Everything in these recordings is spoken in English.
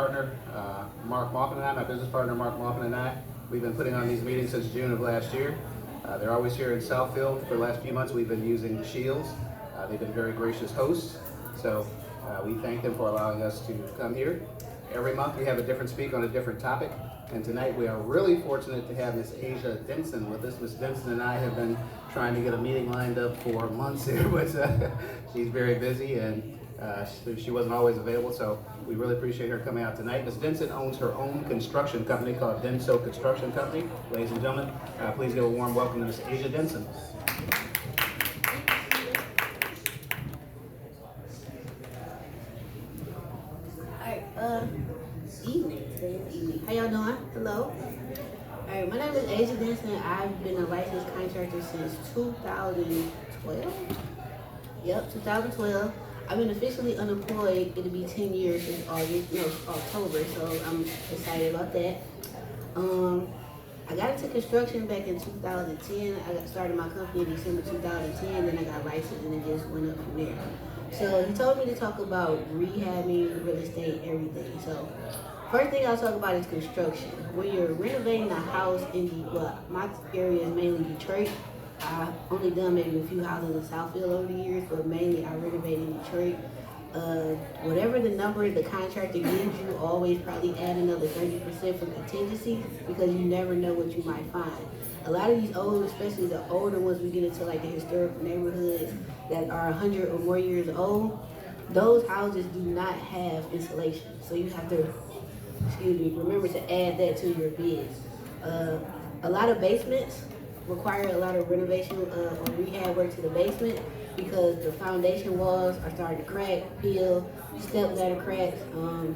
partner, Mark Maupin and I, my business partner, Mark Maupin and I, we've been putting on these meetings since June of last year. They're always here in Southfield. For the last few months, we've been using Shields. They've been very gracious hosts. So we thank them for allowing us to come here. Every month we have a different speaker on a different topic. And tonight we are really fortunate to have Miss Asia Denson with us. Miss Denson and I have been trying to get a meeting lined up for months here, but she's very busy and she wasn't always available, so we really appreciate her coming out tonight. Ms. Denson owns her own construction company called Denso Construction Company. Ladies and gentlemen, please give a warm welcome to Ms. Asia Denson. Evening. How y'all doing? Hello. Alright, my name is Asia Denson. I've been a licensed contractor since 2012. Yep, 2012. I've been officially unemployed. It'll be 10 years since October, so I'm excited about that. I got into construction back in 2010. I started my company in December 2010, then I got licensed and it just went up from there. So he told me to talk about rehabbing, real estate, everything. So first thing I'll talk about is construction. When you're renovating a house in my area is mainly Detroit. I've only done maybe a few houses in Southfield over the years, but mainly I renovate in Detroit. Whatever the number the contractor gives you, always probably add another 30% for contingency because you never know what you might find. A lot of these old, especially the older ones, we get into like the historic neighborhoods that are 100 or more years old, those houses do not have insulation. So you have to, remember to add that to your bids. A lot of basements require a lot of renovation or rehab work to the basement because the foundation walls are starting to crack, peel, step ladder cracks.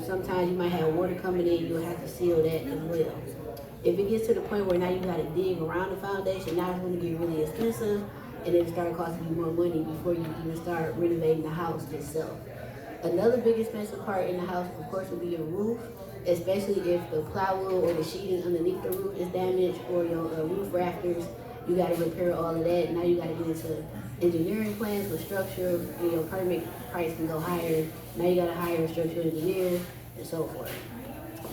Sometimes you might have water coming in, you'll have to seal that as well. If it gets to the point where now you gotta dig around the foundation, now it's gonna get really expensive and it start costing you more money before you even start renovating the house itself. Another big expensive part in the house, of course, would be your roof, especially if the plywood or the sheeting underneath the roof is damaged or your roof rafters. You got to repair all of that. Now you got to get into engineering plans for structure, and your permit price can go higher. Now you got to hire a structural engineer and so forth.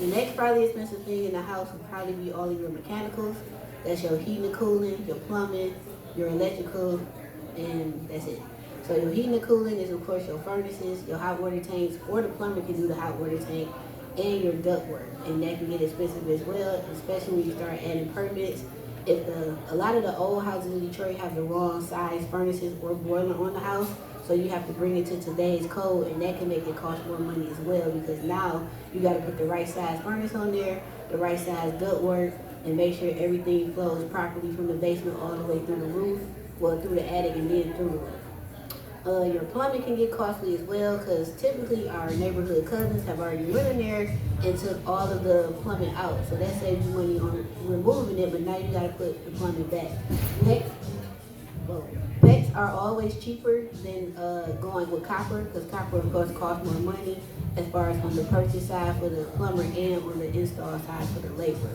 The next probably expensive thing in the house would probably be all of your mechanicals. That's your heating and cooling, your plumbing, your electrical, and that's it. So your heating and cooling is of course your furnaces, your hot water tanks, or the plumber can do the hot water tank, and your duct work. And that can get expensive as well, especially when you start adding permits. If a lot of the old houses in Detroit have the wrong size furnaces or boiler on the house, so you have to bring it to today's code, and that can make it cost more money as well because now you got to put the right size furnace on there, the right size duct work, and make sure everything flows properly from the basement all the way through the roof, well through the attic and then through the roof. Your plumbing can get costly as well because typically our neighborhood cousins have already went in there and took all of the plumbing out. So that saves you money on removing it, but now you got to put the plumbing back. PEX are always cheaper than going with copper because copper of course costs more money as far as on the purchase side for the plumber and on the install side for the labor.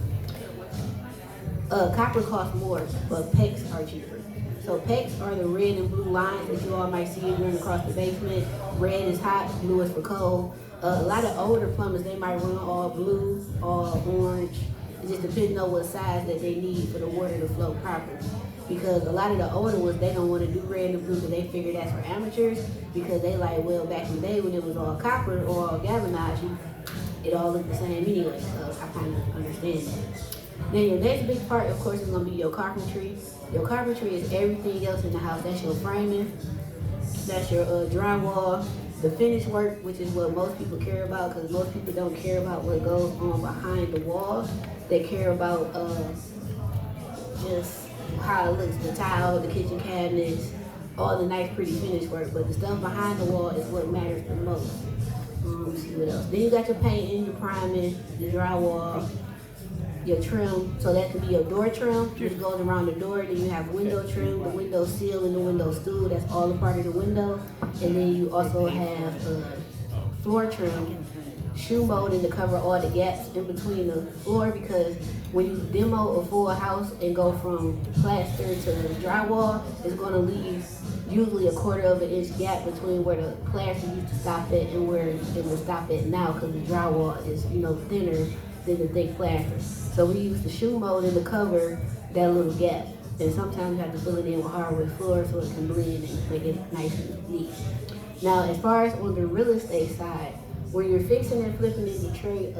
Copper costs more, but PEX are cheaper. So PEX are the red and blue lines that you all might see running across the basement. Red is hot, blue is for cold. A lot of older plumbers, they might run all blue, all orange. It just depends on what size that they need for the water to flow properly. Because a lot of the older ones, they don't want to do red and blue because they figure that's for amateurs. Because they like, well, back in the day when it was all copper or all galvanized, it all looked the same anyway. So I kind of understand that. Then your next big part, of course, is going to be your carpentry. Your carpentry is everything else in the house. That's your framing, that's your drywall, the finish work, which is what most people care about because most people don't care about what goes on behind the wall. They care about just how it looks, the tile, the kitchen cabinets, all the nice pretty finish work. But the stuff behind the wall is what matters the most. Let's see what else. Then you got your painting, your priming, your drywall, your trim, so that could be your door trim, which goes around the door. Then you have window trim, the window sill and the window stool, that's all a part of the window. And then you also have floor trim, shoe molding to cover all the gaps in between the floor, because when you demo a full house and go from plaster to drywall, it's going to leave usually 1/4 of an inch gap between where the plaster used to stop at and where it will stop at now, because the drywall is, thinner than the thick plaster. So we use the shoe molding to cover that little gap. And sometimes you have to fill it in with hardwood floor so it can blend and make it nice and neat. Now, as far as on the real estate side, when you're fixing and flipping in Detroit,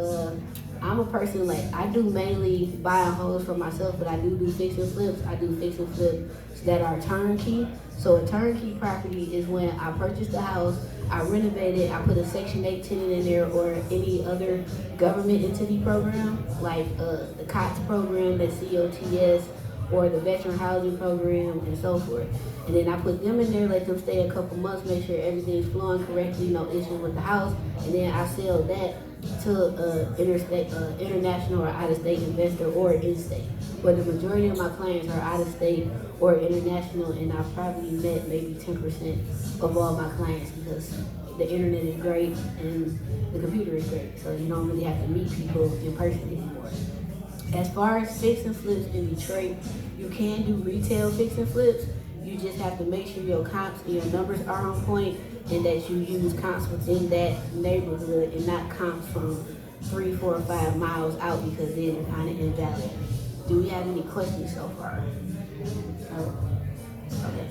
I'm a person, I do mainly buying homes for myself, but I do fix and flips. I do fix and flips that are turnkey. So a turnkey property is when I purchase the house, I renovate it, I put a Section 8 tenant in there or any other government entity program, like the COTS program, the COTS, or the veteran housing program, and so forth. And then I put them in there, let them stay a couple months, make sure everything's flowing correctly, no issues with the house, and then I sell that to international or out-of-state investor or in-state. But the majority of my clients are out-of-state or international, and I've probably met maybe 10% of all my clients, because the internet is great and the computer is great, so you don't really have to meet people in person anymore. As far as fix and flips in Detroit, you can do retail fix and flips. You just have to make sure your comps and your numbers are on point, and that you use comps within that neighborhood and not comps from 3, 4, or 5 miles out, because then you're kind of invalid. Do we have any questions so far? Oh, okay.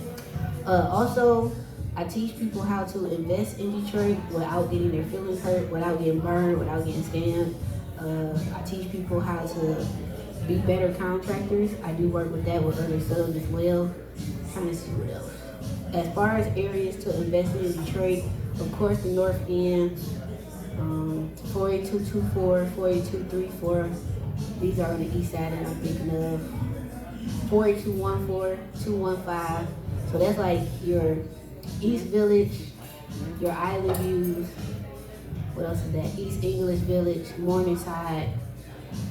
Also, I teach people how to invest in Detroit without getting their feelings hurt, without getting burned, without getting scammed. I teach people how to be better contractors. I do work with that with other subs as well. Trying to see what else. As far as areas to invest in Detroit, of course the North End, 48224, 48234. These are on the east side that I'm thinking of. 48214, 215. So that's like your East Village, your Island Views. What else is that? East English Village, Morningside,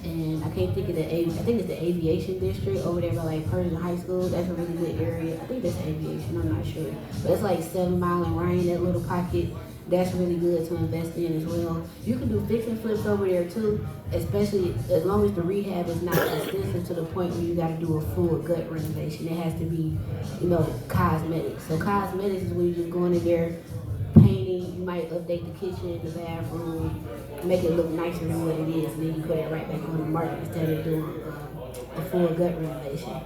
and I can't think of I think it's the Aviation District over there by Persian High School. That's a really good area. I think that's aviation, I'm not sure. But it's like 7 Mile and Ryan, that little pocket. That's really good to invest in as well. You can do fix and flips over there too, especially as long as the rehab is not extensive to the point where you got to do a full gut renovation. It has to be, cosmetics. So cosmetics is when you just go in there, painting, you might update the kitchen, the bathroom, make it look nicer than what it is, and then you put it right back on the market instead of doing a full gut renovation.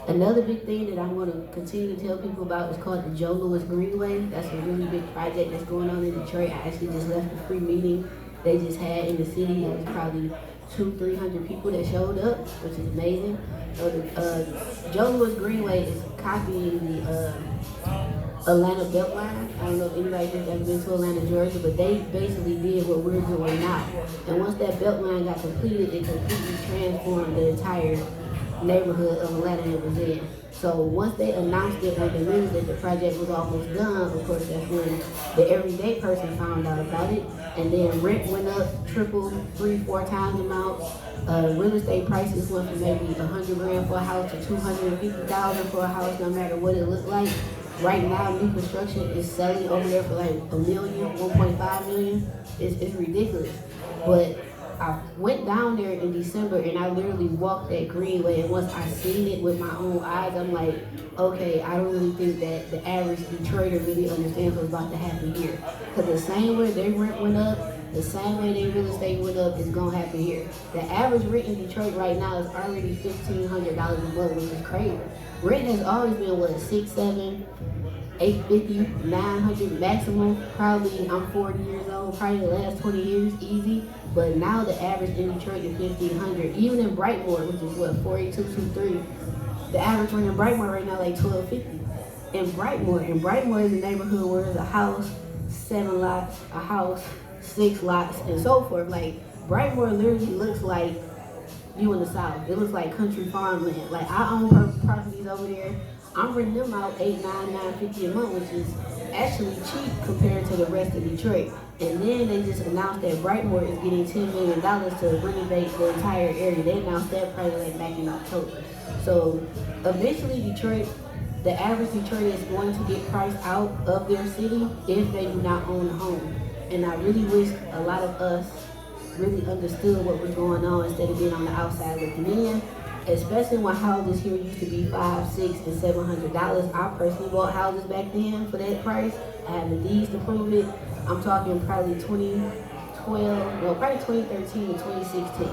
Another big thing that I'm going to continue to tell people about is called the Joe Louis Greenway. That's a really big project that's going on in Detroit. I actually just left a free meeting they just had in the city. It was probably 200-300 people that showed up, which is amazing. So the Joe Louis Greenway is copying the Atlanta Beltline. I don't know if anybody's ever been to Atlanta, Georgia, but they basically did what we're doing now. And once that Beltline got completed, it completely transformed the entire neighborhood of Atlanta it was in. So once they announced it on the news that the project was almost done, of course that's when the everyday person found out about it. And then rent went up, triple, 3-4 times the amount. Real estate prices went from maybe $100,000 for a house to $250,000 for a house, no matter what it looked like. Right now, new construction is selling over there for like $1 million, $1.5 million. It's ridiculous. But I went down there in December and I literally walked that Greenway, and once I seen it with my own eyes, I'm like, okay, I don't really think that the average Detroiter really understands what's about to happen here. Because the same way their rent went up, the same way their real estate went up is going to happen here. The average rent in Detroit right now is already $1,500 a month, which is crazy. Rent has always been, $6, $7, $850, $900 maximum. Probably, I'm 40 years old, probably the last 20 years, easy. But now the average in Detroit is $1,500. Even in Brightmoor, which is 48223, the average rent in Brightmoor right now like $1,250. In Brightmoor is a neighborhood where there's a house, 7 lots, a house, 6 lots, and so forth. Like, Brightmoor literally looks like you in the South. It looks like country farmland. Like, I own properties over there. I'm renting them out $8, $9, $950 a month, which is actually cheap compared to the rest of Detroit. And then they just announced that Brightmoor is getting $10 million to renovate the entire area. They announced that probably like back in October. So eventually Detroit, the average Detroiter is going to get priced out of their city if they do not own a home. And I really wish a lot of us really understood what was going on instead of being on the outside looking in. Especially when houses here used to be $500, $600, and $700. I personally bought houses back then for that price. I have the deeds to prove it. I'm talking probably 2012, no, probably 2013 to 2016.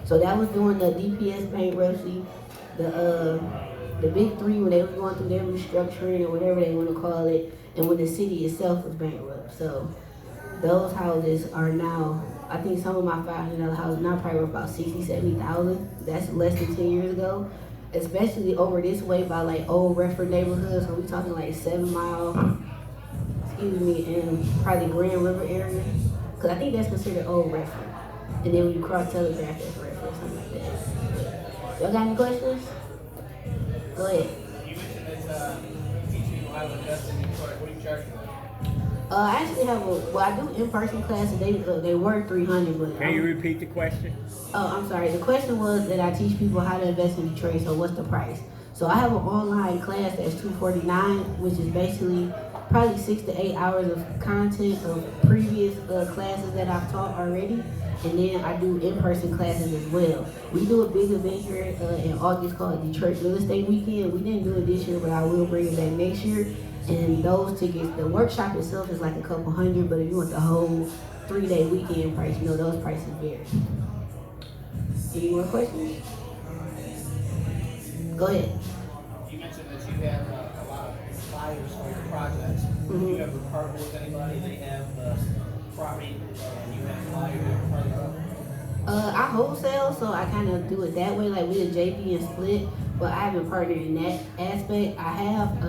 So that was during the DPS bankruptcy, the big three when they were going through their restructuring or whatever they want to call it, and when the city itself was bankrupt. So those houses are now, I think some of my $500 houses now probably worth about 60, 70,000. That's less than 10 years ago. Especially over this way by like old Redford neighborhoods. So we talking like 7 Mile, and probably Grand River area. Cause I think that's considered old Redford. And then when you cross Telegraph, that's Redford or something like that. Y'all got any questions? Go ahead. You mentioned that teaching people how to invest in Detroit. What do you charge for that? I actually have I do in-person classes. They were 300, but Can you repeat the question? Oh, I'm sorry. The question was that I teach people how to invest in Detroit. So what's the price? So I have an online class that's $249, which is basically probably 6 to 8 hours of content of previous classes that I've taught already. And then I do in-person classes as well. We do a big event here in August called Detroit Real Estate Weekend. We didn't do it this year, but I will bring it back next year. And those tickets, the workshop itself is like a couple hundred, but if you want the whole 3-day weekend price, those prices vary. Any more questions? Go ahead. You mentioned that you have a lot of flyers for your projects. Do you ever partner with anybody? They have property and you have flyers that are part of it? I wholesale, so I kind of do it that way. Like we a JV and split, but I haven't partnered in that aspect. I have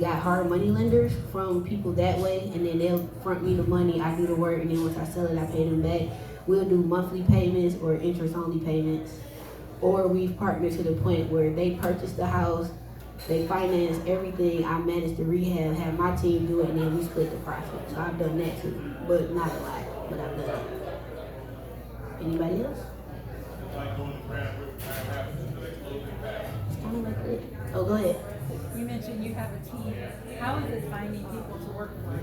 got hard money lenders from people that way, and then they'll front me the money. I do the work, and then once I sell it, I pay them back. We'll do monthly payments or interest-only payments, or we've partnered to the point where they purchase the house, they finance everything. I manage the rehab, have my team do it, and then we split the profit. So I've done that too, but not a lot. But I've done it. Anybody else? Oh, go ahead. You mentioned you have a team. How is it finding people to work for you?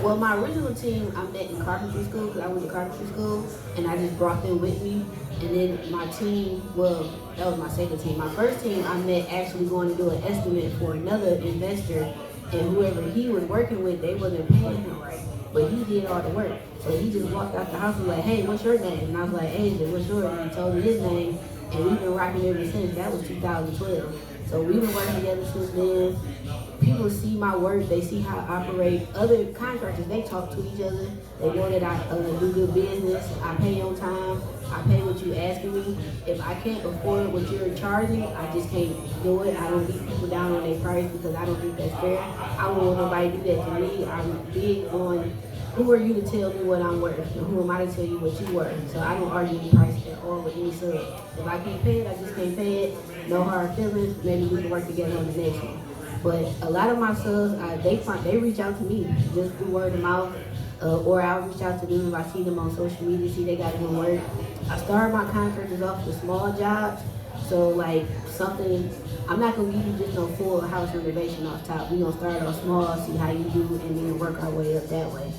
Well, my original team I met in carpentry school because I went to carpentry school, and I just brought them with me. And then my team, well, that was my second team. My first team I met actually going to do an estimate for another investor, and whoever he was working with, they wasn't paying him right, but he did all the work. So he just walked out the house and was like, "Hey, what's your name?" And I was like, "Hey, what's yours?" And he told me his name, and we've been rocking ever since. That was 2012. So we've been working together since then. People see my work, they see how I operate. Other contractors, they talk to each other. They know that I do good business. I pay on time. I pay what you asking me. If I can't afford what you're charging, I just can't do it. I don't beat people down on their price because I don't think that's fair. I don't want nobody to do that to me. I'm big on who are you to tell me what I'm worth, and who am I to tell you what you're worth. So I don't argue the price at all with any sub. If I can't pay it, I just can't pay it. No hard feelings. Maybe we can work together on the next one. But a lot of my subs, they reach out to me just through word of mouth, or I'll reach out to them if I see them on social media, see they got good work. I started my contractors off with small jobs, so like something, I'm not gonna give you just no full house renovation off top. We gonna start off small, see how you do, and then work our way up that way.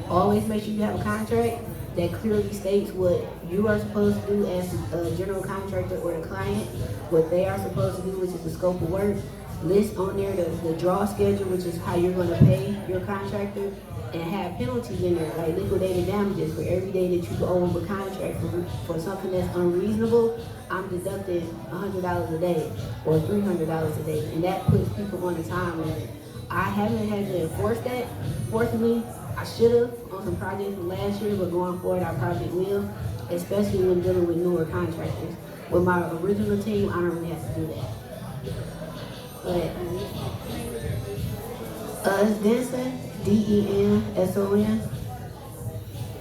Always make sure you have a contract that clearly states what you are supposed to do as a general contractor or the client, what they are supposed to do, which is the scope of work. List on there the draw schedule, which is how you're going to pay your contractor, and have penalties in there, like liquidated damages for every day that you go over a contract for something that's unreasonable. I'm deducting $100 a day or $300 a day, and that puts people on the time limit. I haven't had to enforce that. Fortunately, I should have on some projects from last year, but going forward, I probably will, especially when dealing with newer contractors. With my original team, I don't really have to do that. But it's Denson, DENSON,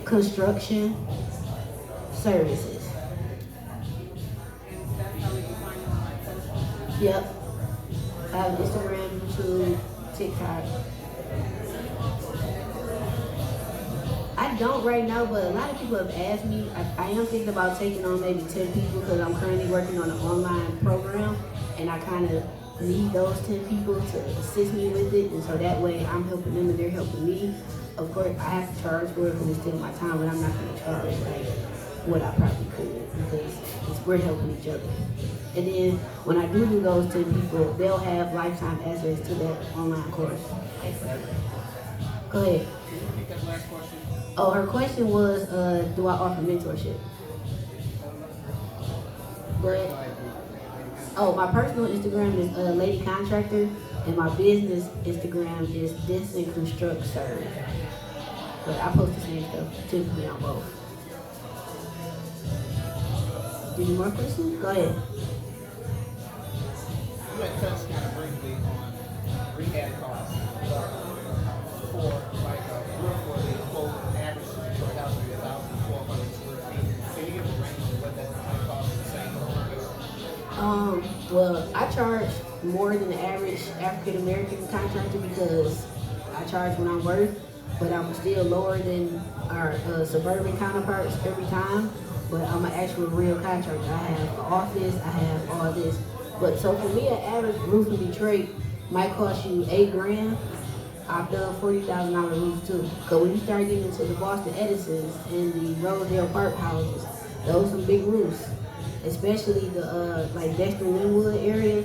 construction services. And that's how we can find you on like social. Yep. I have Instagram, YouTube, TikTok. I don't right now, but a lot of people have asked me. I am thinking about taking on maybe 10 people because I'm currently working on an online program, and I kind of need those 10 people to assist me with it, and so that way I'm helping them and they're helping me. Of course, I have to charge for it because it's still my time, but I'm not going to charge like what I probably could because we're helping each other. And then when I do those 10 people, they'll have lifetime access to that online course. Go ahead. Can you repeat that last question? Oh, her question was, do I offer mentorship? But oh, my personal Instagram is Lady Contractor, and my business Instagram is This and Construct Serve. But I post the same stuff typically on both. Any more questions? Go ahead. You had touched kind of briefly on rehab costs for like roof for the quote average for a house would be 1,200 square feet. Can you give a range of what that might cost the same for Well, I charge more than the average African American contractor because I charge when I'm worth, but I'm still lower than our suburban counterparts every time. But I'm an actual real contractor. I have an office, I have all this. But so for me, an average roof in Detroit might cost you $8,000. I've done $40,000 roofs too. Cause when you start getting into the Boston Edisons and the Rosedale Park houses, those are some big roofs. Especially the like Dexter Linwood area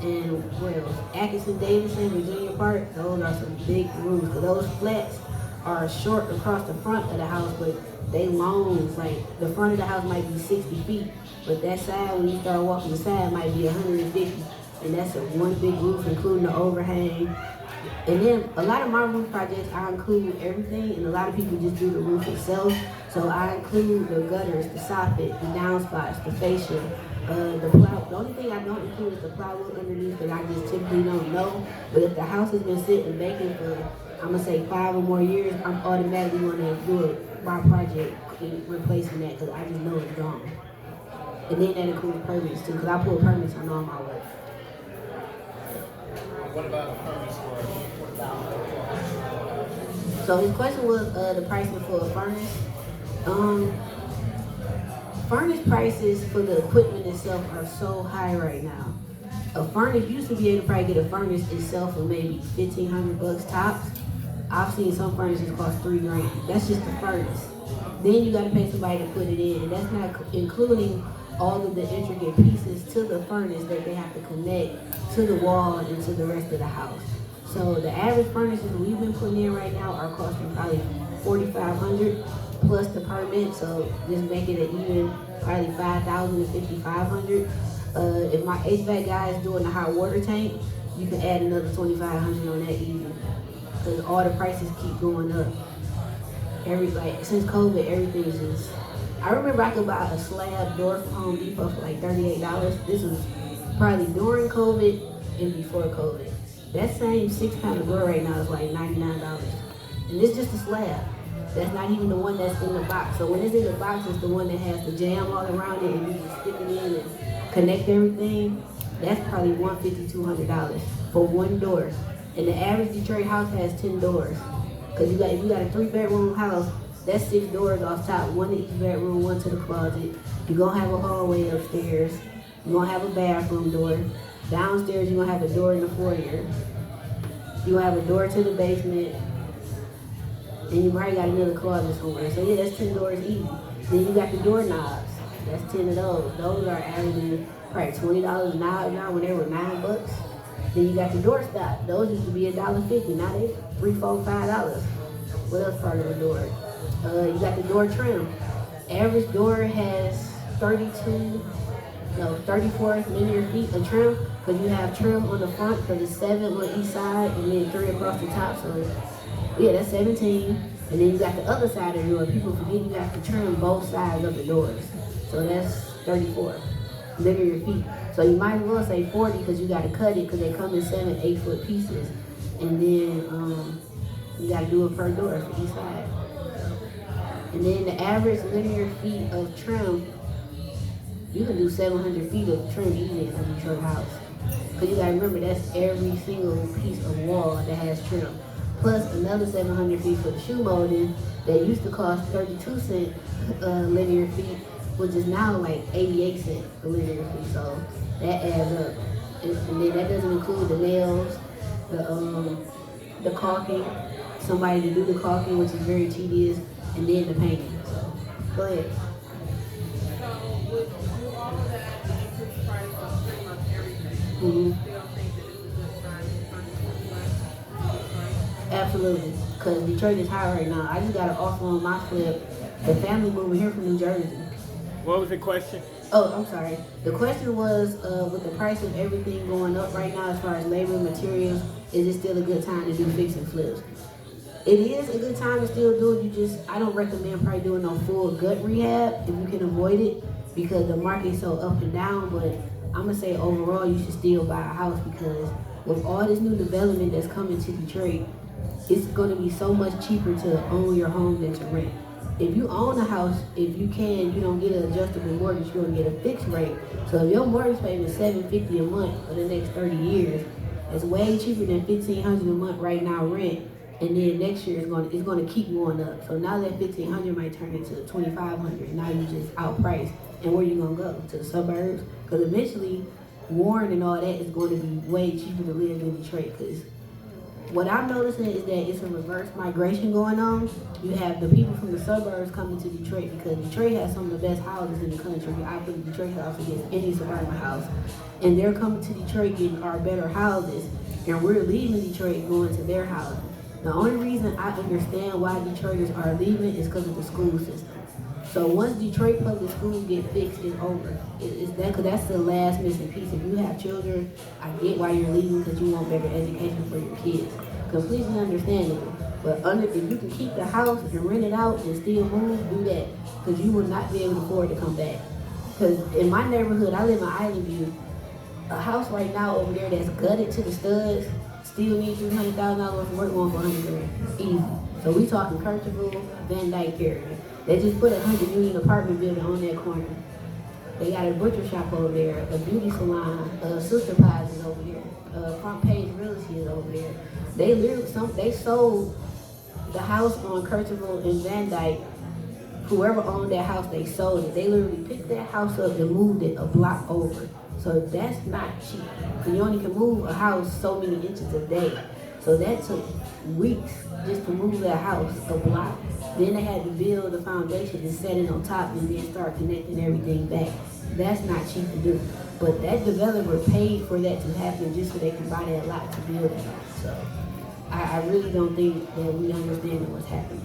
and where else? Atkinson Davidson, Virginia Park, those are some big roofs. Cause those flats are short across the front of the house, but they long, like the front of the house might be 60 feet, but that side, when you start walking the side, might be 150. And that's a one big roof, including the overhang. And then a lot of my roof projects, I include everything, and a lot of people just do the roof itself. So I include the gutters, the soffit, the downspouts, the fascia, the plywood. The only thing I don't include is the plywood underneath that I just typically don't know. But if the house has been sitting vacant for, I'm gonna say 5 or more years, I'm automatically gonna do my project in replacing that because I just know it's gone. And then that includes permits too, because I pull permits on all my work. What about a furnace for 1,000? So his question was the pricing for a furnace. Furnace prices for the equipment itself are so high right now. A furnace, used to be able to probably get a furnace itself for maybe $1,500 tops. I've seen some furnaces cost $3,000. That's just the furnace. Then you gotta pay somebody to put it in, and that's not including all of the intricate pieces to the furnace that they have to connect to the wall and to the rest of the house. So the average furnaces we've been putting in right now are costing probably $4,500 plus the permit. So just make it an even probably $5,000 to $5,500. If my HVAC guy is doing the hot water tank, you can add another $2,500 on that even. Because all the prices keep going up. Since COVID, everything's just. I remember I could buy a slab door from Home Depot for like $38. This was probably during COVID and before COVID. That same 6-pound door right now is like $99. And it's just a slab. That's not even the one that's in the box. So when it's in the box, it's the one that has the jam all around it and you can stick it in and connect everything. That's probably $150, $200 for one door. And the average Detroit house has 10 doors. Cause if you got a 3-bedroom house, that's 6 doors off top, one to each bedroom, one to the closet. You're gonna have a hallway upstairs. You're gonna have a bathroom door. Downstairs, you're gonna have a door in the foyer. You're gonna have a door to the basement. And you probably got another closet somewhere. So yeah, that's 10 doors easy. Then you got the doorknobs. That's 10 of those. Those are averaging probably $20 a knob now when they were $9. Then you got the door stop. Those used to be $1.50. Now they $3, $4, $5. What else part of a door? You got the door trim. Average door has 34 linear feet of trim, because you have trim on the front, because it's 7 on each side, and then 3 across the top. So yeah, that's 17. And then you got the other side of the door. People forget you have to trim both sides of the doors. So that's 34 linear feet. So you might as well say 40 because you got to cut it because they come in 7, 8-foot pieces. And then you got to do it per door for each side. And then the average linear feet of trim, you can do 700 feet of trim easy in a Detroit house. Because you got to remember, that's every single piece of wall that has trim. Plus another 700 feet for the shoe molding that used to cost 32 cents linear feet, which is now like 88 cents a linear feet. So that adds up. And then that doesn't include the nails, the caulking, somebody to do the caulking, which is very tedious, and then the painting. So, go ahead. So with all of that increased price of pretty much everything, Mm-hmm. you still think that it's a good time to furnish this place? Absolutely, because Detroit is high right now. I just got an offer on my flip. The family moving here from New Jersey. What was the question? Oh, I'm sorry. The question was, with the price of everything going up right now as far as labor and materials, is it still a good time to do fix and flips? It is a good time to still do it. I don't recommend probably doing no full gut rehab if you can avoid it because the market's so up and down. But I'm gonna say overall, you should still buy a house because with all this new development that's coming to Detroit, it's gonna be so much cheaper to own your home than to rent. If you own a house, if you can, you don't get an adjustable mortgage, you're gonna get a fixed rate. So if your mortgage payment is $750 a month for the next 30 years, it's way cheaper than $1,500 a month right now rent. And then next year it's gonna keep going up. So now that $1,500 might turn into $2,500. Now you just outpriced. And where you gonna go? To the suburbs? Because eventually Warren and all that is going to be way cheaper to live in Detroit. Because what I'm noticing is that it's a reverse migration going on. You have the people from the suburbs coming to Detroit because Detroit has some of the best houses in the country. I put the Detroit house against any suburban house. And they're coming to Detroit getting our better houses. And we're leaving Detroit and going to their houses. The only reason I understand why Detroiters are leaving is because of the school system. So once Detroit public schools get fixed, it's over. Because that's the last missing piece. If you have children, I get why you're leaving because you want better education for your kids. Completely understandable. But if you can keep the house and rent it out and still move, do that. Because you will not be able to afford to come back. Because in my neighborhood, I live in Island View. A house right now over there that's gutted to the studs still needs $300,000 worth of work going for $100,000. Easy. So we talking Kercheval, Van Dyke area. They just put a 100-unit apartment building on that corner. They got a butcher shop over there, a beauty salon, Sister Pies is over here, Front Page Realty is over there. They sold the house on Kercheval and Van Dyke. Whoever owned that house, they sold it. They literally picked that house up and moved it a block over. So that's not cheap. Because you only can move a house so many inches a day. So that took weeks just to move that house a block. Then they had to build the foundation and set it on top and then start connecting everything back. That's not cheap to do. But that developer paid for that to happen just so they can buy that lot to build it on. So I really don't think that we understand what's happening.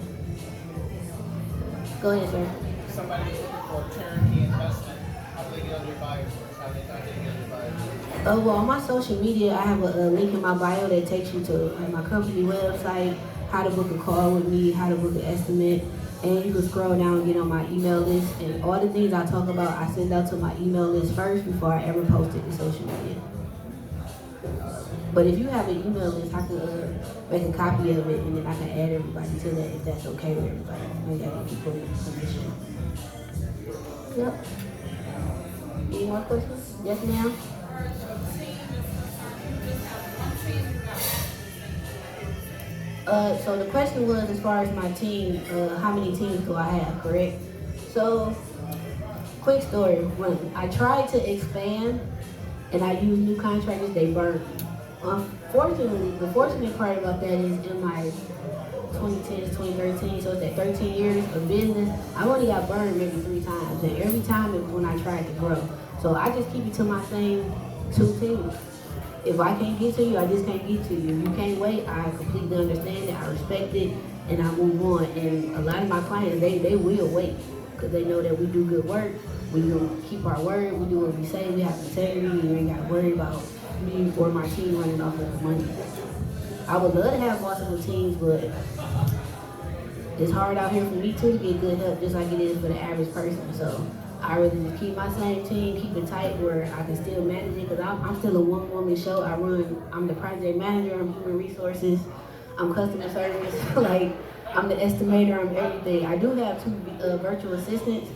Go ahead, sir. Somebody's looking for a turnkey investment. How do they get on your buyers list? How do they get on your buyers list? Well, on my social media, I have a link in my bio that takes you to my company website, how to book a call with me, how to book an estimate, and you can scroll down and get on my email list. And all the things I talk about, I send out to my email list first before I ever post it to social media. But if you have an email list, I can make a copy of it and then I can add everybody to that if that's okay with everybody. I got people permission. Yep. Any more questions? Yes, ma'am. So the question was, as far as my team, how many teams do I have, correct? So, quick story. When I tried to expand and I used new contractors, they burned me. Unfortunately, the fortunate part about that is in my 2010 to 2013, so it's that 13 years of business, I've only got burned maybe 3 times. And every time it was when I tried to grow. So I just keep it to my same 2 teams. If I can't get to you, I just can't get to you. If you can't wait, I completely understand it, I respect it, and I move on. And a lot of my clients, they will wait because they know that we do good work. We do keep our word. We do what we say. We have integrity. You ain't got to worry about me or my team running off of money. I would love to have multiple teams, but it's hard out here for me too to get good help just like it is for the average person. So I rather just keep my same team, keep it tight where I can still manage it because I'm still a one-woman show. I'm the project manager, I'm human resources, I'm customer service, like I'm the estimator, I'm everything. I do have 2 virtual assistants.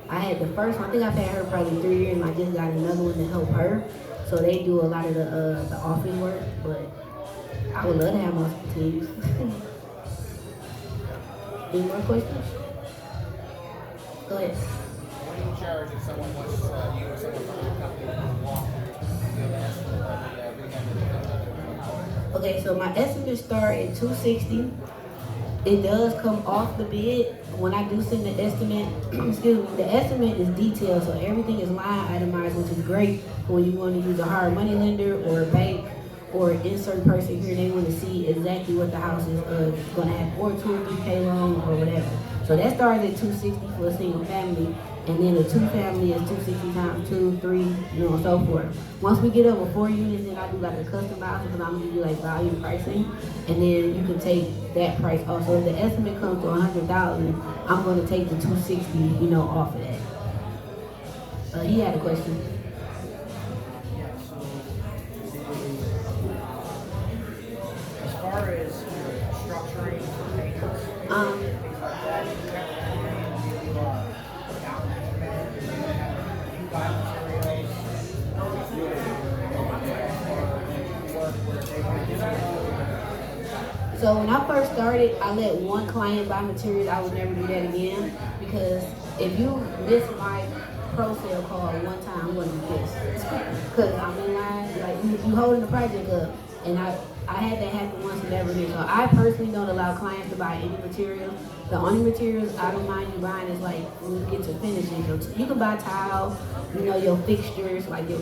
I had the first one, I think I've had her probably 3 years and I just got another one to help her. So they do a lot of the office work, but I would love to have multiple teams. Any more questions? Go ahead. What do you charge if someone wants you or someone from your company to walk through the estimate? Okay, so my estimates start at 260. It does come off the bid when I do send the estimate. Excuse me. The estimate is detailed, so everything is line itemized, which is great for when you want to use a hard money lender or a bank or insert person here. They want to see exactly what the house is going to have, or 2 or 3K loan or whatever. So that starts at 260 for a single family, and then a 2-family is 260 times 2, 3, and so forth. Once we get over 4 units, then I do like a custom house, because I'm gonna do like volume pricing, and then you can take that price off. So if the estimate comes to 100,000, I'm gonna take the 260, off of that. He had a question. Yeah, so as far as structuring for painters, things like that, you have to plan, you down payment, you buy materials, work where they might just So when I first started, I let one client buy materials. I would never do that again, because if you miss my pro sale call one time, I'm gonna be pissed. Cause I'm in line, like you holding the project up, and I had that happen once and never again. So I personally don't allow clients to buy any materials. The only materials I don't mind you buying is like when you get to finishing. You can buy tile, your fixtures, like your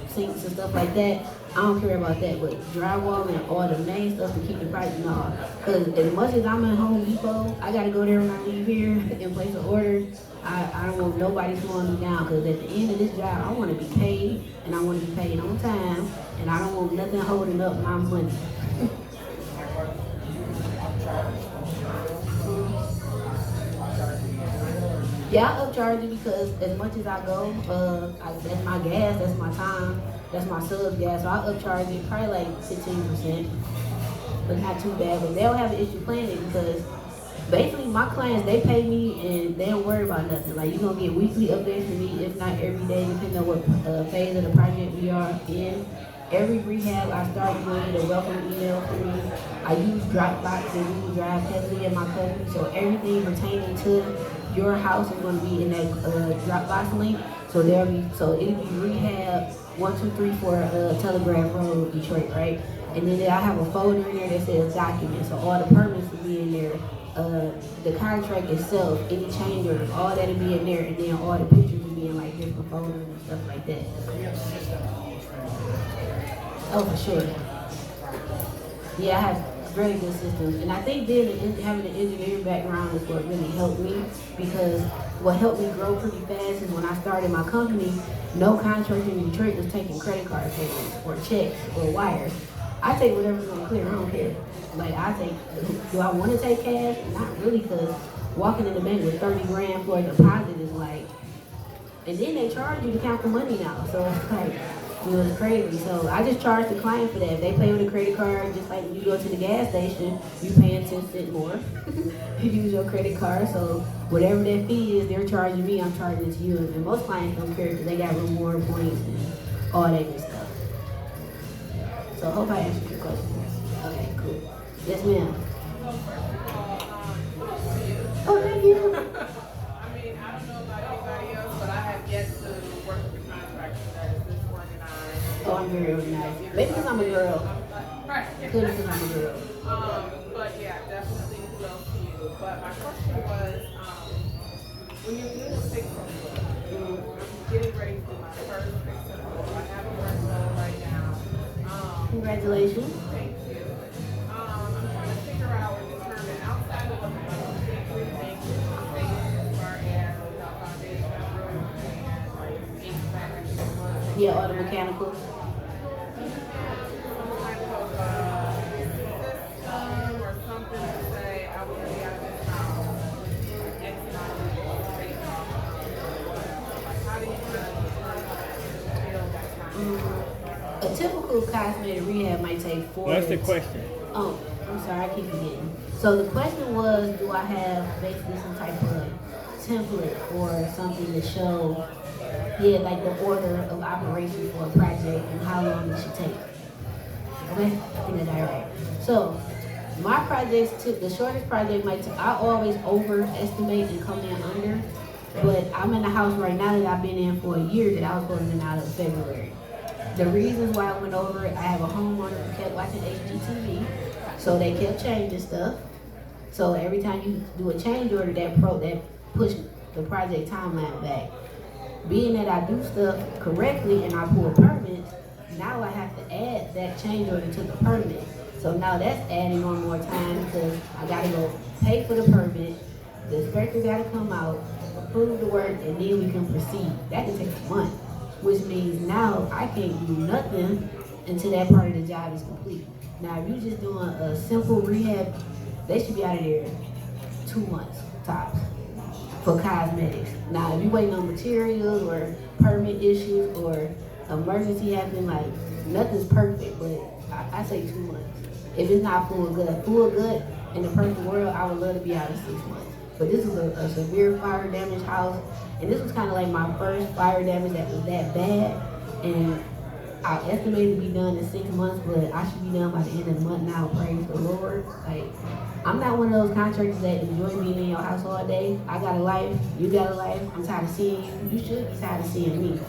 sinks and stuff like that. I don't care about that, but drywall and all the main stuff to keep the price off. Because as much as I'm at Home Depot, I gotta go there when I leave here and place an order. I don't want nobody slowing me down, because at the end of this job, I want to be paid, and I want to be paid on time, and I don't want nothing holding up my money. Yeah, I upcharge it because as much as I go, that's my gas, that's my time, that's my sub gas. So I upcharge it probably like 15%, but not too bad. But they don't have an issue paying it, because basically my clients, they pay me and they don't worry about nothing. Like, you're gonna get weekly updates from me, if not every day, depending on what phase of the project we are in. Every rehab I start, you're gonna get a welcome email from me. I use Dropbox and Google Drive heavily in my company, so everything pertaining to your house is gonna be in that Dropbox link. So it'll be rehab 123 Telegraph Road, Detroit, right? And then I have a folder in there that says documents, so all the permits will be in there. The contract itself, any change orders, all that'll be in there, and then all the pictures will be in like different folders and stuff like that. Oh, for sure. Yeah, I have very good systems, and I think having an engineering background is what really helped me, because what helped me grow pretty fast is when I started my company, no contractor in Detroit was taking credit card payments or checks or wires. I take whatever's gonna clear. I don't care. Like, do I want to take cash? Not really, because walking in the bank with 30 grand for a deposit is like, and then they charge you to count the money now. So it's like, it's crazy. So I just charge the client for that. If they pay with a credit card, just like you go to the gas station, you paying 10 cents more. You use your credit card, so whatever that fee is, they're charging me, I'm charging it to you. And most clients don't care, because they got reward points and all that good stuff. So I hope I answered your question. Okay, cool. Yes, ma'am. Oh, thank you. I mean, I don't know about anybody else, but I have yet to work with a contractor that is this organized. Oh, I'm very organized. Maybe because I'm a girl. Right. Could be because I'm a girl. But yeah, definitely kudos to you. But my question was, when you're doing a fixer, I'm getting ready for my first fixer. I have a rental right now. Congratulations. Thank you. I'm trying to figure out or determine outside of the big things as far as foundation, roof, and like HVAC. Yeah, all the mechanical. Some type of system or something to say I will be out of this house X amount of years based off like how do you build that kind of A typical cosmetic rehab might take 4 What's the to- question? Oh, I'm sorry, I keep forgetting. So the question was, do I have basically some type of template or something to show, like the order of operation for a project and how long it should take? Okay, I think I got it right. So my projects, the shortest project I always overestimate and come in under, but I'm in the house right now that I've been in for a year that I was supposed to be out of February. The reasons why I went over it, I have a homeowner who kept watching HGTV, so they kept changing stuff. So every time you do a change order, that push the project timeline back. Being that I do stuff correctly and I pull permits, now I have to add that change order to the permit. So now that's adding on more time because I gotta go pay for the permit, the inspector gotta come out, approve the work, and then we can proceed. That can take a month, which means now I can't do nothing until that part of the job is complete. Now if you're just doing a simple rehab, they should be out of there 2 months tops for cosmetics. Now if you waiting on materials or permit issues or emergency happening, like nothing's perfect, but I say 2 months. If it's not full good in the perfect world, I would love to be out in 6 months. But this was a severe fire damaged house, and this was kind of like my first fire damage that was that bad. And I estimated to be done in 6 months, but I should be done by the end of the month now. Praise the Lord. Like, I'm not one of those contractors that enjoy being in your house all day. I got a life, you got a life. I'm tired of seeing you. You should be tired of seeing me.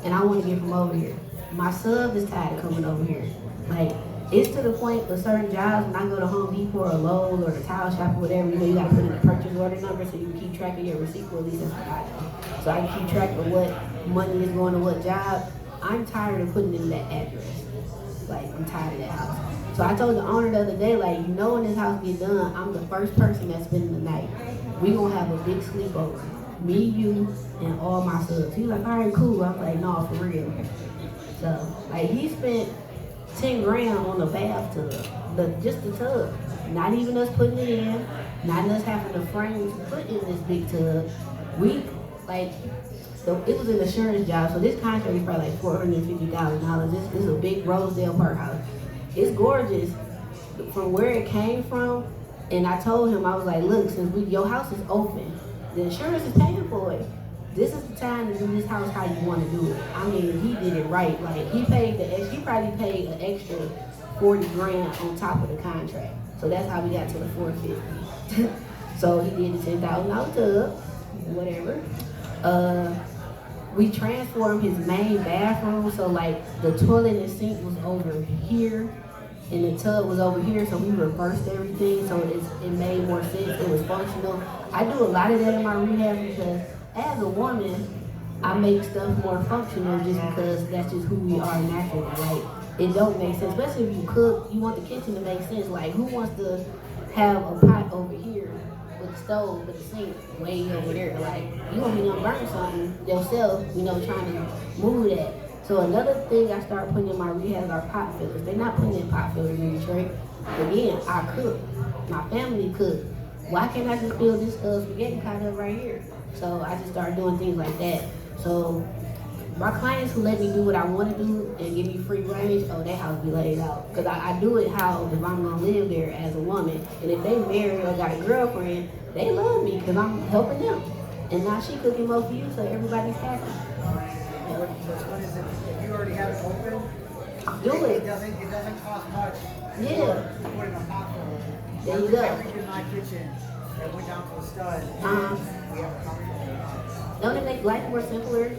And I want to get from over here. My sub is tired of coming over here. Like, it's to the point with certain jobs, when I go to Home Depot or Lowe's or the tile shop or whatever, you gotta put in the purchase order number so you can keep track of your receipt. Well, at least that's what I do. So I can keep track of what money is going to what job. I'm tired of putting in that address. Like, I'm tired of that house. So I told the owner the other day, like, when this house get done, I'm the first person that's spending the night. We gonna have a big sleepover. Me, you, and all my subs. He was like, all right, cool. I'm like, no, for real. So, like, he spent 10 grand on the bathtub, just the tub. Not even us putting it in, not us having the frames put in this big tub. It was an insurance job, so this contract is probably like $450,000. This is a big Rosedale Park house. It's gorgeous from where it came from, and I told him, I was like, look, since your house is open, the insurance is paying for it. This is the time to do this house how you want to do it. I mean, he did it right. Like, he probably paid an extra 40 grand on top of the contract. So that's how we got to the 450. So he did the $10,000 tub, whatever. We transformed his main bathroom, so like the toilet and sink was over here and the tub was over here, so we reversed everything so it made more sense. It was functional. I do a lot of that in my rehab because as a woman, I make stuff more functional just because that's just who we are naturally. Like, it don't make sense, especially if you cook, you want the kitchen to make sense. Like, who wants to have a pot over here with the stove, with the sink way over there? Like, you gonna be gonna burn something yourself, trying to move that. So another thing I started putting in my rehab are pot fillers. They're not putting in pot fillers in Detroit. Again, I cook. My family cook. Why can't I just fill this spaghetti pot up right here? So I just started doing things like that. So my clients who let me do what I want to do and give me free range, their house be laid out. Because I do it how if I'm going to live there as a woman. And if they married or got a girlfriend, they love me because I'm helping them. And now she cooking more for you, so everybody's happy. What's fun is if you already have it open, Do it. It doesn't cost much. Yeah. To put in a pot filler. There you go. Every in my kitchen that went down to the stud. We have a pot filler. Don't it make life more simpler?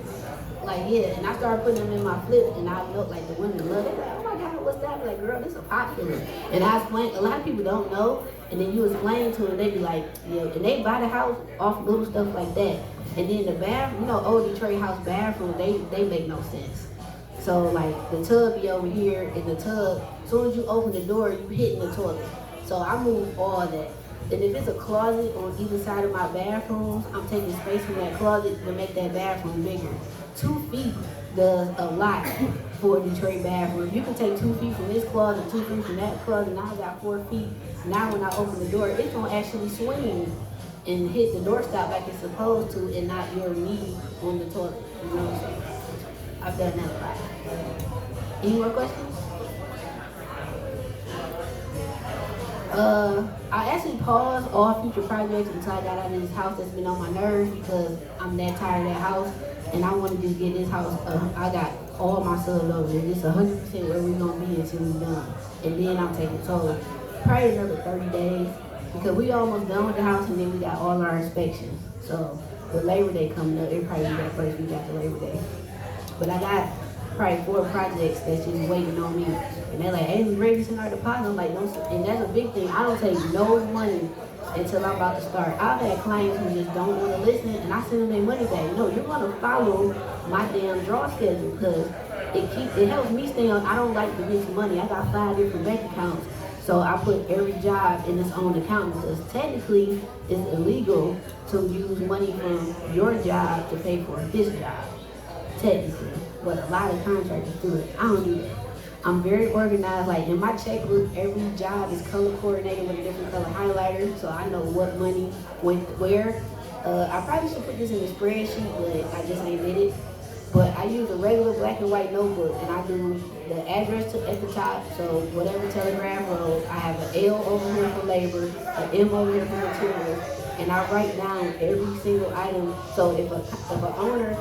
Like, yeah, and I started putting them in my flip, and I felt like the women love it. Like, oh my God, what's that? I'm like, girl, this is a pot filler. And I explain, a lot of people don't know, and then you explain to them, they be like, yeah, and they buy the house off little stuff like that. And then the bathroom, old Detroit house bathroom, they make no sense. So like the tub be over here, and the tub, as soon as you open the door, you hitting the toilet. So I move all that. And if it's a closet on either side of my bathrooms, I'm taking space from that closet to make that bathroom bigger. 2 feet does a lot for a Detroit bathroom. You can take 2 feet from this closet, 2 feet from that closet, now I got 4 feet. Now when I open the door, it's gonna actually swing and hit the doorstop like it's supposed to and not your knee on the toilet. So I've done that a lot. Any more questions? I actually paused all future projects until I got out of this house that's been on my nerves because I'm that tired of that house and I want to just get this house. I got all my subs over there. This 100% where we're going to be until we're done. And then I'm taking total. Probably another 30 days because we almost done with the house and then we got all our inspections. So with Labor Day coming up, it'll probably be that first week after Labor Day. But I got probably 4 projects that's just waiting on me. And they're like, hey, we ready to send our deposit. I'm like, don't, and that's a big thing. I don't take no money until I'm about to start. I've had clients who just don't want to listen, and I send them their money back. No, you're gonna follow my damn draw schedule because it helps me stay on. I don't like to miss money. I got 5 different bank accounts, so I put every job in its own account because technically it's illegal to use money from your job to pay for this job. Technically, but a lot of contractors do it. I don't do that. I'm very organized. Like in my checkbook, every job is color coordinated with a different color highlighter, so I know what money went where. I probably should put this in a spreadsheet, but I just ain't did it. But I use a regular black and white notebook, and I do the address at the top. So whatever Telegraph Road, I have an L over here for labor, an M over here for materials, and I write down every single item. So if an owner